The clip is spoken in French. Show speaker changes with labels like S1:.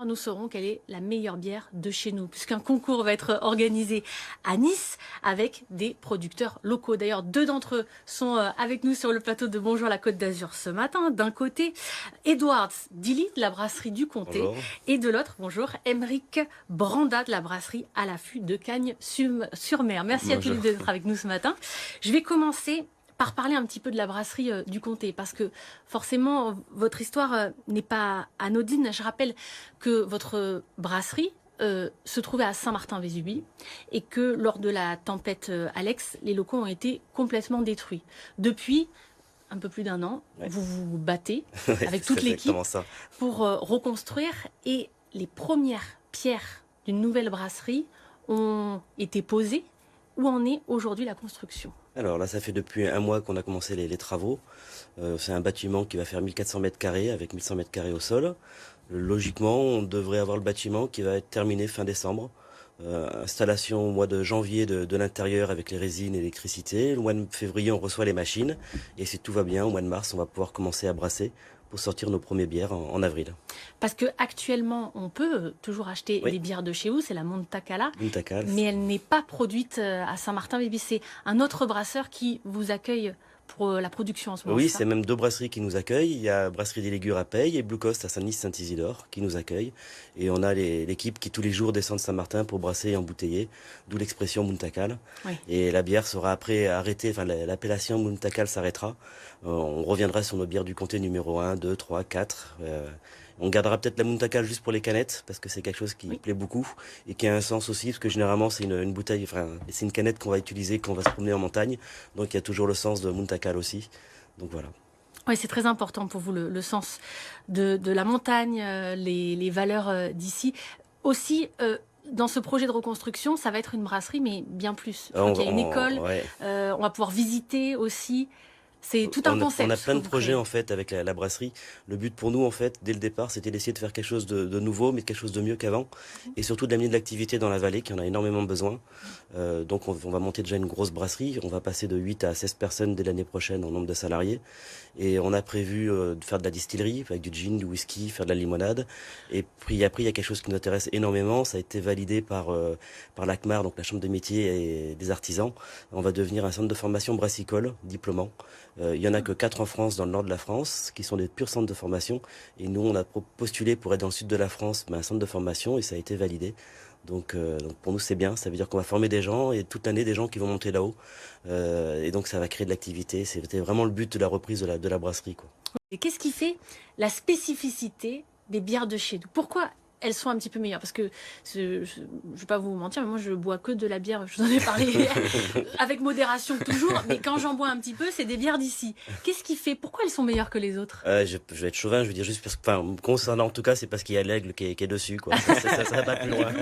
S1: nous saurons quelle est la meilleure bière de chez nous, puisqu'un concours va être organisé à Nice avec des producteurs locaux. D'ailleurs, deux d'entre eux sont avec nous sur le plateau de Bonjour la Côte d'Azur ce matin. D'un côté, Edwards Dilly de la brasserie du Comté.
S2: Bonjour.
S1: Et de l'autre, bonjour, Émeric Branda de la brasserie à l'affût de Cagnes-sur-Mer. Merci à tous les deux d'être avec nous ce matin. Je vais commencer par parler un petit peu de la brasserie du Comté, parce que forcément, votre histoire n'est pas anodine. Je rappelle que votre brasserie se trouvait à Saint-Martin-Vésubie et que lors de la tempête Alex, les locaux ont été complètement détruits. Depuis un peu plus d'un an, vous vous battez avec toute l'équipe pour reconstruire, et les premières pierres d'une nouvelle brasserie ont été posées. Où en est aujourd'hui la construction?
S2: Alors là, ça fait depuis un mois qu'on a commencé les travaux. C'est un bâtiment qui va faire 1400 mètres carrés avec 1100 mètres carrés au sol. Logiquement, on devrait avoir le bâtiment qui va être terminé fin décembre. Installation au mois de janvier de l'intérieur avec les résines et l'électricité. Le mois de février, on reçoit les machines. Et si tout va bien, au mois de mars, on va pouvoir commencer à brasser pour sortir nos premières bières en avril.
S1: Parce que actuellement, on peut toujours acheter les bières de chez vous, c'est la Monta Cala, mais elle n'est pas produite à Saint-Martin-Vésubie. C'est un autre brasseur qui vous accueille pour la production en ce moment.
S2: Oui, c'est même deux brasseries qui nous accueillent. Il y a Brasserie des Légures à Peille et Blue Coast à Saint-Denis-Saint-Isidore qui nous accueillent. Et on a l'équipe qui tous les jours descend de Saint-Martin pour brasser et embouteiller, d'où l'expression Monta Cala. Et la bière sera après arrêtée, enfin l'appellation Monta Cala s'arrêtera. On reviendra sur nos bières du comté numéro 1, 2, 3, 4. On gardera peut-être la Monta Cala juste pour les canettes, parce que c'est quelque chose qui plaît beaucoup et qui a un sens aussi, parce que généralement c'est une bouteille, enfin c'est une canette qu'on va utiliser quand on va se promener en montagne. Donc il y a toujours le sens de Monta Cala aussi. Donc voilà.
S1: Oui, c'est très important pour vous le sens de la montagne, les valeurs d'ici. Aussi, dans ce projet de reconstruction, ça va être une brasserie, mais bien plus. Il y a une école, on va pouvoir visiter aussi. C'est tout un concept.
S2: On a plein de projets en fait avec la brasserie. Le but pour nous en fait, dès le départ, c'était d'essayer de faire quelque chose de nouveau, mais quelque chose de mieux qu'avant, et surtout d'amener de l'activité dans la vallée, qui en a énormément besoin. Donc on va monter déjà une grosse brasserie. On va passer de 8 à 16 personnes dès l'année prochaine en nombre de salariés. Et on a prévu de faire de la distillerie, avec du gin, du whisky, faire de la limonade. Et puis après, il y a quelque chose qui nous intéresse énormément. Ça a été validé par l'ACMAR, donc la Chambre des métiers et des artisans. On va devenir un centre de formation brassicole, diplômant. Il y en a que 4 en France, dans le nord de la France, qui sont des purs centres de formation. Et nous, on a postulé pour être dans le sud de la France, mais un centre de formation, et ça a été validé. Donc pour nous, c'est bien. Ça veut dire qu'on va former des gens, et toute l'année, des gens qui vont monter là-haut. Et donc, ça va créer de l'activité. C'était vraiment le but de la reprise de la brasserie, quoi.
S1: Et qu'est-ce qui fait la spécificité des bières de chez nous? Pourquoi elles sont un petit peu meilleures? Parce que je ne vais pas vous mentir, mais moi je bois que de la bière, je vous en ai parlé avec modération toujours, mais quand j'en bois un petit peu, c'est des bières d'ici. Qu'est-ce qui fait? Pourquoi elles sont meilleures que les autres?
S2: Je vais être chauvin, je veux dire juste parce que, enfin, concernant en tout cas, c'est parce qu'il y a l'aigle qui est dessus, quoi. Ça va pas plus loin.